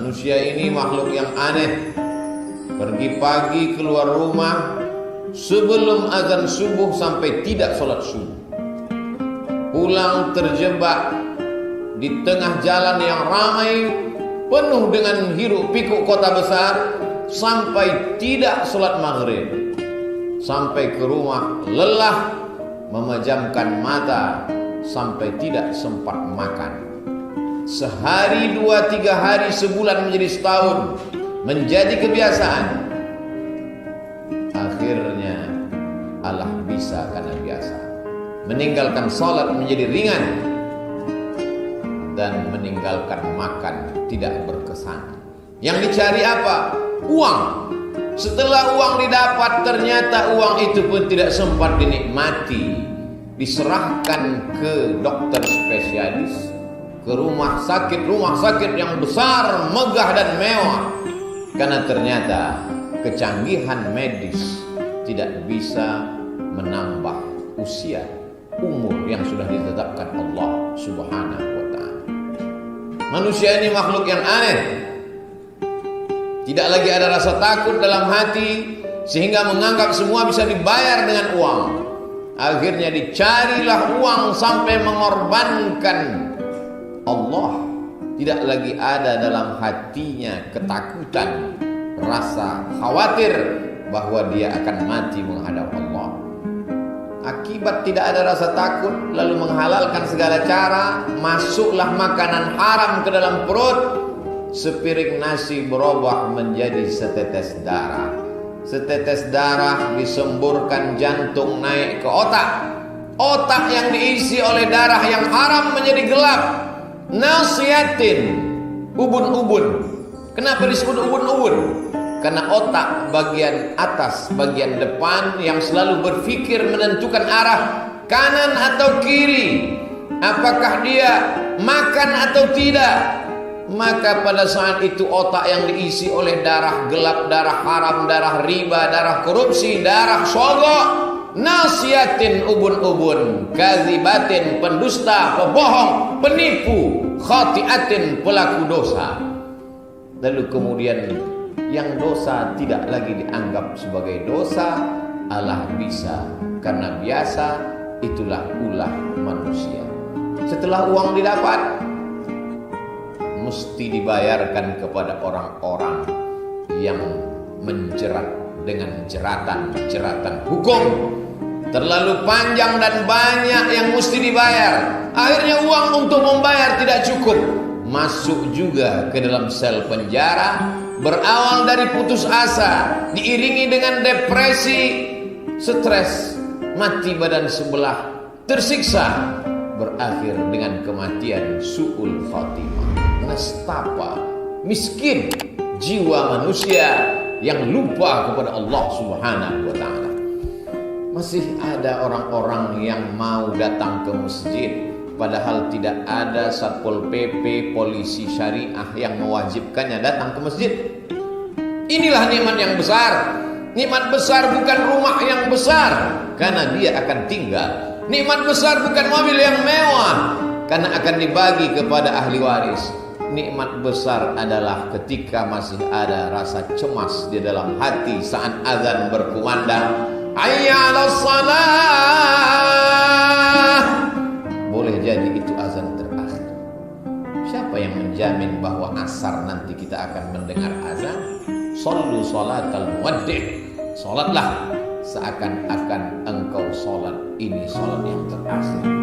Manusia ini makhluk yang aneh. Pergi pagi keluar rumah sebelum azan subuh sampai tidak sholat subuh. Pulang terjebak di tengah jalan yang ramai penuh dengan hiruk pikuk kota besar sampai tidak sholat maghrib. Sampai ke rumah lelah memejamkan mata sampai tidak sempat makan. Sehari, 2, 3 hari, sebulan menjadi setahun, menjadi kebiasaan. Akhirnya Allah bisa karena biasa. Meninggalkan sholat menjadi ringan dan meninggalkan makan tidak berkesan. Yang dicari apa? Uang. Setelah uang didapat, ternyata uang itu pun tidak sempat dinikmati. Diserahkan ke dokter spesialis, ke rumah sakit yang besar, megah dan mewah. Karena ternyata kecanggihan medis tidak bisa menambah usia, umur yang sudah ditetapkan Allah Subhanahu wa ta'ala. Manusia ini makhluk yang aneh. Tidak lagi ada rasa takut dalam hati, sehingga menganggap semua bisa dibayar dengan uang. Akhirnya dicarilah uang sampai mengorbankan Allah. Tidak lagi ada dalam hatinya ketakutan, rasa khawatir bahwa dia akan mati menghadap Allah. Akibat tidak ada rasa takut, lalu menghalalkan segala cara, masuklah makanan haram ke dalam perut. Sepiring nasi berubah menjadi setetes darah. Setetes darah disemburkan jantung naik ke otak. Otak yang diisi oleh darah yang haram menjadi gelap. Nasiatin, ubun-ubun. Kenapa disebut ubun-ubun? Karena otak bagian atas, bagian depan yang selalu berpikir menentukan arah kanan atau kiri. Apakah dia makan atau tidak? Maka pada saat itu otak yang diisi oleh darah gelap, darah haram, darah riba, darah korupsi, darah sogok, nasiatin, ubun-ubun, kazibatin, pendusta, pebohong, penipu, khatiatin, pelaku dosa. Lalu kemudian yang dosa tidak lagi dianggap sebagai dosa. Allah bisa karena biasa. Itulah ulah manusia. Setelah uang didapat, mesti dibayarkan kepada orang-orang yang menjerat dengan jeratan hukum. Terlalu panjang dan banyak yang mesti dibayar. Akhirnya uang untuk membayar tidak cukup. Masuk juga ke dalam sel penjara. Berawal dari putus asa, diiringi dengan depresi, stres, mati badan sebelah, tersiksa, berakhir dengan kematian su'ul khatimah. Nastapa, miskin jiwa manusia yang lupa kepada Allah Subhanahu wa ta'ala. Masih ada orang-orang yang mau datang ke masjid, padahal tidak ada Satpol PP, polisi syariah yang mewajibkannya datang ke masjid. Inilah nikmat yang besar. Nikmat besar bukan rumah yang besar, karena dia akan tinggal. Nikmat besar bukan mobil yang mewah, karena akan dibagi kepada ahli waris. Nikmat besar adalah ketika masih ada rasa cemas di dalam hati saat azan berkumandang. Hayya 'alas shalah. Boleh jadi itu azan terakhir. Siapa yang menjamin bahwa asar nanti kita akan mendengar azan? Shallu shalatal muwaddi'. Salatlah seakan-akan engkau salat ini salat yang terakhir.